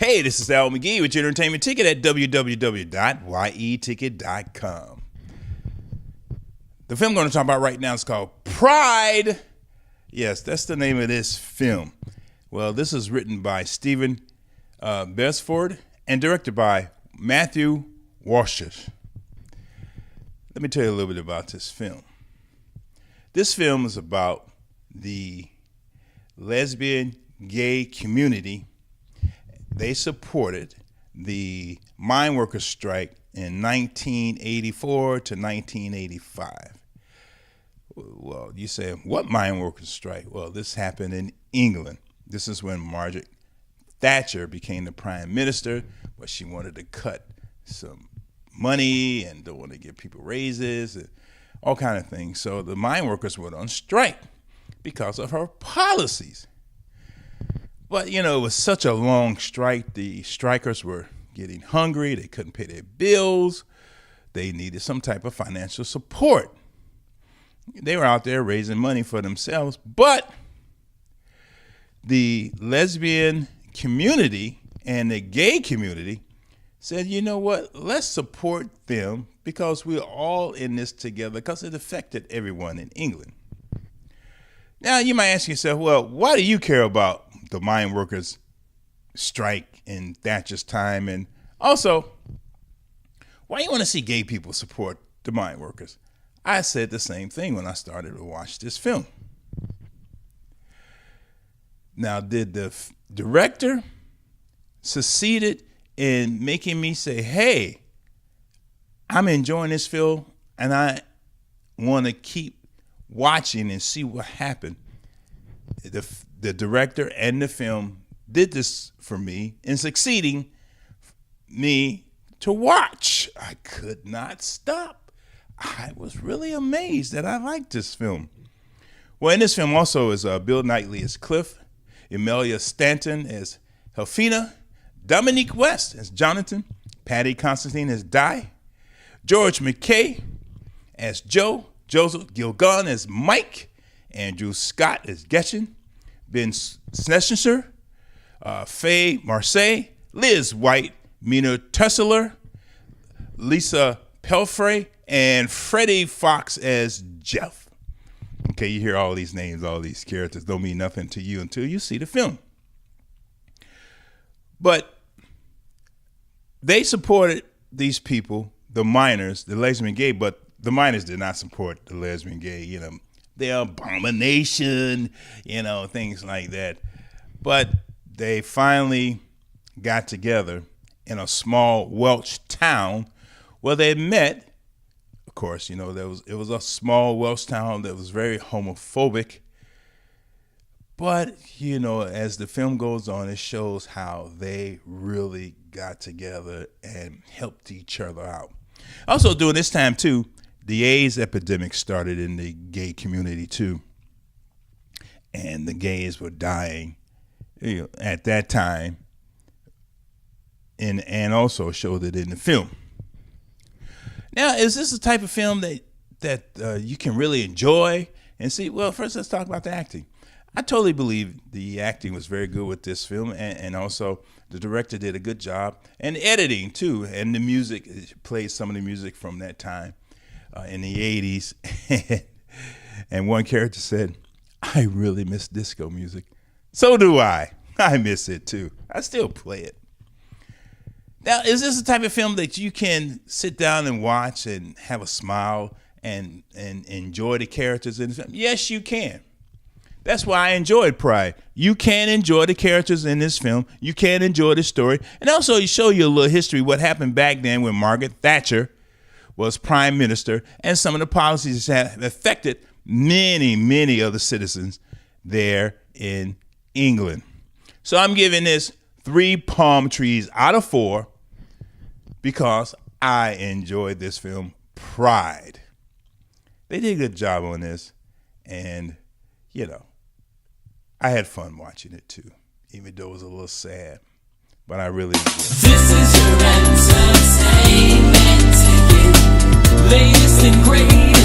Hey, this is Al McGee with your entertainment ticket at www.yeticket.com. The film I'm going to talk about right now is called Pride. Yes, that's the name of this film. Well, this is written by Stephen Beresford and directed by Matthew Warchus. Let me tell you a little bit about this film. This film is about the lesbian gay community. They supported the mine workers strike in 1984 to 1985. Well, you say, what mine workers strike? Well, this happened in England. This is when Margaret Thatcher became the prime minister, but she wanted to cut some money and don't want to give people raises and all kind of things. So the mine workers went on strike because of her policies. But, you know, it was such a long strike. The strikers were getting hungry. They couldn't pay their bills. They needed some type of financial support. They were out there raising money for themselves. But the lesbian community and the gay community said, you know what, let's support them because we're all in this together because it affected everyone in England. Now, you might ask yourself, well, why do you care about the mine workers strike in Thatcher's time? And also, why you want to see gay people support the mine workers? I said the same thing when I started to watch this film. Now, did the director succeeded in making me say, hey, I'm enjoying this film and I want to keep watching and see what happened? The director and the film did this for me in succeeding me to watch. I could not stop. I was really amazed that I liked this film. Well, in this film also is Bill Knightley as Cliff, Imelda Staunton as Helfina, Dominic West as Jonathan, Patty Constantine as Di, George McKay as Joe, Joseph Gilgun as Mike, Andrew Scott as Getchen, Ben Schneider, Faye Marseille, Liz White, Mina Tessler, Lisa Pelfrey, and Freddie Fox as Jeff. Okay, you hear all these names, all these characters don't mean nothing to you until you see the film. But they supported these people, the miners, the lesbian gay, but the miners did not support the lesbian gay, you know, their abomination, you know, things like that. But they finally got together in a small Welsh town where they met. Of course, you know, it was a small Welsh town that was very homophobic. But, you know, as the film goes on, it shows how they really got together and helped each other out. Also, during this time, too, the AIDS epidemic started in the gay community, too. And the gays were dying, you know, at that time. And also showed it in the film. Now, is this the type of film that you can really enjoy and see? Well, first, let's talk about the acting. I totally believe the acting was very good with this film, and also the director did a good job. And editing, too, and the music, it played some of the music from that time in the 80s. And one character said, I really miss disco music. So do I. I miss it, too. I still play it. Now, is this the type of film that you can sit down and watch and have a smile and enjoy the characters in the film? Yes, you can. That's why I enjoyed Pride. You can enjoy the characters in this film. You can enjoy the story. And also, you show you a little history, what happened back then when Margaret Thatcher was prime minister and some of the policies that have affected many, many of the citizens there in England. So I'm giving this 3 palm trees out of 4 because I enjoyed this film, Pride. They did a good job on this, and, you know, I had fun watching it too, even though it was a little sad, but I really enjoyed it. This is your entertainment ticket, latest and greatest.